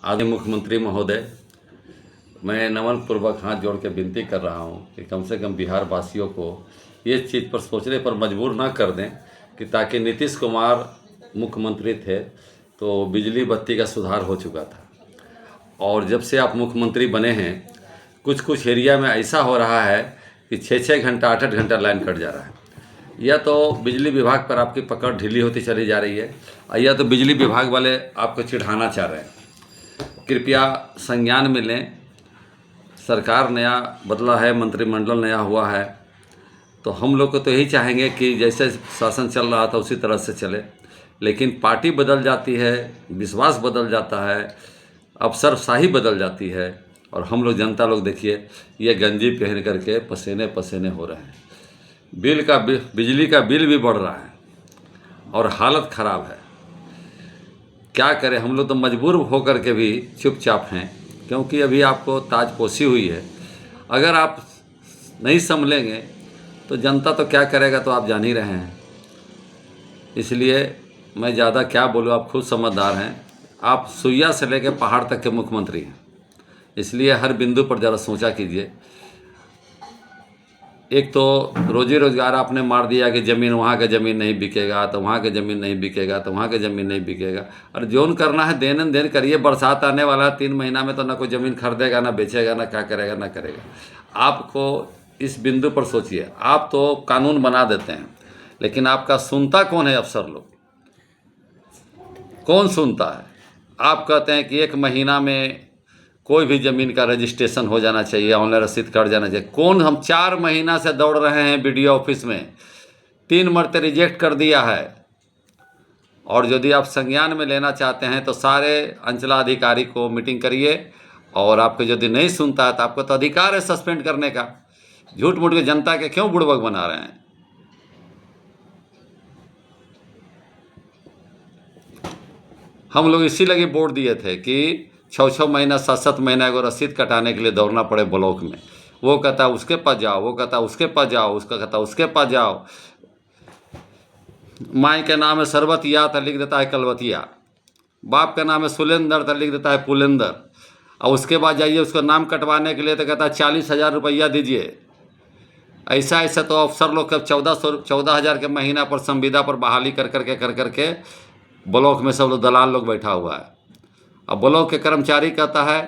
आदरणीय मुख्यमंत्री महोदय, मैं नमन पूर्वक हाथ जोड़ के विनती कर रहा हूं कि कम से कम बिहार वासियों को ये चीज़ पर सोचने पर मजबूर ना कर दें कि ताकि नीतीश कुमार मुख्यमंत्री थे तो बिजली बत्ती का सुधार हो चुका था, और जब से आप मुख्यमंत्री बने हैं कुछ कुछ एरिया में ऐसा हो रहा है कि 6-6 घंटा 8-8 घंटा लाइन कट जा रहा है। या तो बिजली विभाग पर आपकी पकड़ ढीली होती चली जा रही है, या तो बिजली विभाग वाले आपको चिढ़ाना चाह रहे हैं। कृपया संज्ञान में लें। सरकार नया बदला है, मंत्रिमंडल नया हुआ है, तो हम लोग को तो यही चाहेंगे कि जैसे शासन चल रहा था उसी तरह से चले, लेकिन पार्टी बदल जाती है, विश्वास बदल जाता है, अफसरशाही बदल जाती है, और हम लोग जनता लोग देखिए ये गंजी पहन करके पसीने पसीने हो रहे हैं। बिजली का बिल भी बढ़ रहा है और हालत ख़राब है। क्या करें, हम लोग तो मजबूर होकर के भी चुपचाप हैं, क्योंकि अभी आपको ताजपोशी हुई है। अगर आप नहीं संभलेंगे तो जनता तो क्या करेगा, तो आप जान ही रहे हैं। इसलिए मैं ज़्यादा क्या बोलूँ, आप खुद समझदार हैं। आप सुइया से लेकर पहाड़ तक के मुख्यमंत्री हैं, इसलिए हर बिंदु पर ज़रा सोचा कीजिए। एक तो रोजी रोज़गार आपने मार दिया कि ज़मीन वहाँ का ज़मीन नहीं बिकेगा, तो वहाँ का ज़मीन नहीं बिकेगा, तो वहाँ का ज़मीन नहीं बिकेगा। और जोन करना है देन देन करिए। बरसात आने वाला है 3 महीना में, तो ना कोई ज़मीन खरीदेगा, ना बेचेगा, ना क्या करेगा, ना करेगा। आपको इस बिंदु पर सोचिए। आप तो कानून बना देते हैं, लेकिन आपका सुनता कौन है? अफसर लोग कौन सुनता है? आप कहते हैं कि 1 महीना में कोई भी ज़मीन का रजिस्ट्रेशन हो जाना चाहिए, ऑनलाइन रसीद कट जाना चाहिए। कौन? हम 4 महीना से दौड़ रहे हैं बीडीओ ऑफिस में, 3 मरते रिजेक्ट कर दिया है। और यदि आप संज्ञान में लेना चाहते हैं तो सारे अंचलाधिकारी को मीटिंग करिए, और आपको यदि नहीं सुनता है तो आपको तो अधिकार है सस्पेंड करने का। झूठ मूठ के जनता के क्यों बुड़बक बना रहे हैं? हम लोग इसी लगे वोट दिए थे कि 6-6 महीना 7-7 महीना को रसीद कटाने के लिए दौड़ना पड़े ब्लॉक में। वो कहता है उसके पास जाओ, वो कहता है उसके पास जाओ, उसका कहता है उसके पास जाओ। माई के नाम है सरबतिया तो लिख देता है कलवतिया, बाप का नाम है सुलेंदर तो लिख देता है पुलेंदर, और उसके बाद जाइए उसका नाम कटवाने के लिए तो कहता है 40,000 रुपया दीजिए। ऐसा तो अफसर लोग कब 14,000 के महीना पर संविदा पर बहाली कर करके ब्लॉक में सब लोग दलाल लोग बैठा हुआ है। अब ब्लॉक के कर्मचारी कहता है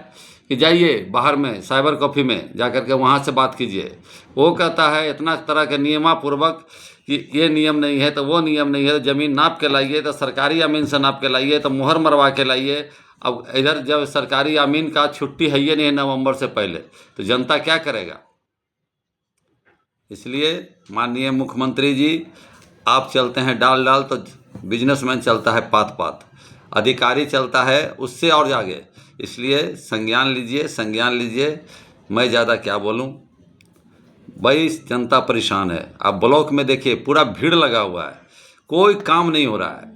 कि जाइए बाहर में साइबर कॉफ़ी में जा कर के वहाँ से बात कीजिए। वो कहता है इतना तरह के नियमापूर्वक कि ये नियम नहीं है तो वो नियम नहीं है, तो ज़मीन नाप के लाइए, तो सरकारी अमीन से नाप के लाइए, तो मुहर मरवा के लाइए। अब इधर जब सरकारी अमीन का छुट्टी है ही नहीं नवंबर से पहले, तो जनता क्या करेगा? इसलिए माननीय मुख्यमंत्री जी, आप चलते हैं डाल डाल तो बिजनेसमैन चलता है पात पात, अधिकारी चलता है उससे और आगे। इसलिए संज्ञान लीजिए, संज्ञान लीजिए। मैं ज़्यादा क्या बोलूं, भाई जनता परेशान है। आप ब्लॉक में देखिए पूरा भीड़ लगा हुआ है, कोई काम नहीं हो रहा है,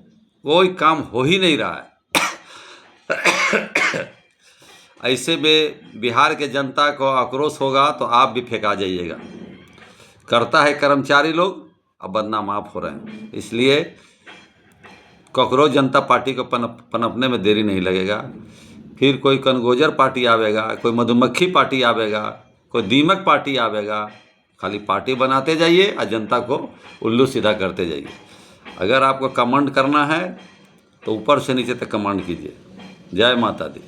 कोई काम हो ही नहीं रहा है। ऐसे में बिहार के जनता को आक्रोश होगा तो आप भी फेंका जाइएगा। करता है कर्मचारी लोग, अब बदनाम आप हो रहे हैं। इसलिए कॉकरोच जनता पार्टी को पनपने में देरी नहीं लगेगा। फिर कोई कनगोजर पार्टी आवेगा, कोई मधुमक्खी पार्टी आवेगा, कोई दीमक पार्टी आवेगा। खाली पार्टी बनाते जाइए और जनता को उल्लू सीधा करते जाइए। अगर आपको कमांड करना है तो ऊपर से नीचे तक कमांड कीजिए। जय माता दी।